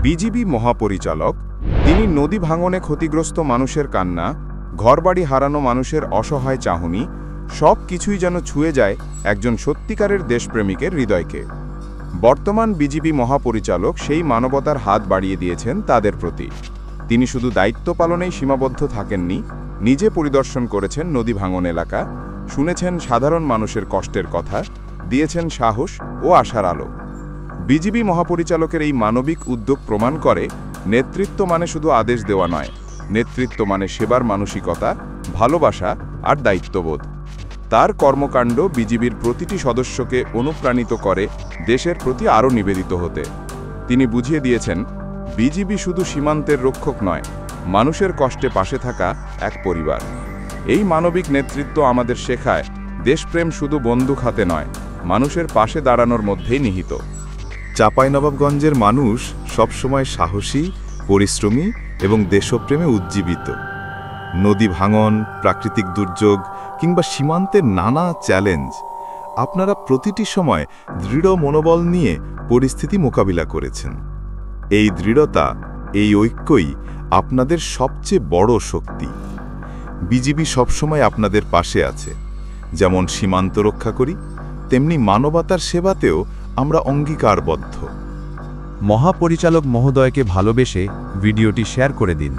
BGB মহাপরিচালক, তিনি নদী ভাঙনে ক্ষতিগ্রস্ত মানুষের কান্না, ঘরবাড়ি হারানো মানুষের অসহায় চাহনি, সব কিছুই যেন ছুঁয়ে যায় একজন সত্যিকারের দেশপ্রেমিকের হৃদয়কে। বর্তমান বিজিবি মহাপরিচালক সেই মানবতার হাত বাড়িয়ে দিয়েছেন তাদের প্রতি। তিনি শুধু দায়িত্ব পালনেই সীমাবদ্ধ থাকেননি, নিজে পরিদর্শন করেছেন নদী ভাঙন এলাকা, শুনেছেন সাধারণ মানুষের কষ্টের কথা, দিয়েছেন সাহস ও আশার আলো। বিজিবি মহাপরিচালকের এই মানবিক উদ্যোগ প্রমাণ করে, নেতৃত্ব মানে শুধু আদেশ দেওয়া নয়, নেতৃত্ব মানে সেবার মানসিকতা, ভালোবাসা আর দায়িত্ববোধ। তার কর্মকাণ্ড বিজিবির প্রতিটি সদস্যকে অনুপ্রাণিত করে দেশের প্রতি আরও নিবেদিত হতে। তিনি বুঝিয়ে দিয়েছেন, বিজিবি শুধু সীমান্তের রক্ষক নয়, মানুষের কষ্টে পাশে থাকা এক পরিবার। এই মানবিক নেতৃত্ব আমাদের শেখায়, দেশপ্রেম শুধু বন্দুক হাতে নয়, মানুষের পাশে দাঁড়ানোর মধ্যেই নিহিত। চাঁপাইনবাবগঞ্জের মানুষ সবসময় সাহসী, পরিশ্রমী এবং দেশপ্রেমে উজ্জীবিত। নদী ভাঙন, প্রাকৃতিক দুর্যোগ কিংবা সীমান্তের নানা চ্যালেঞ্জ, আপনারা প্রতিটি সময় দৃঢ় মনোবল নিয়ে পরিস্থিতি মোকাবিলা করেছেন। এই দৃঢ়তা, এই ঐক্যই আপনাদের সবচেয়ে বড় শক্তি। বিজিবি সবসময় আপনাদের পাশে আছে। যেমন সীমান্ত রক্ষা করি, তেমনি মানবতার সেবাতেও আমরা অঙ্গীকারবদ্ধ। মহাপরিচালক মহোদয়কে ভালোবেসে ভিডিওটি শেয়ার করে দিন।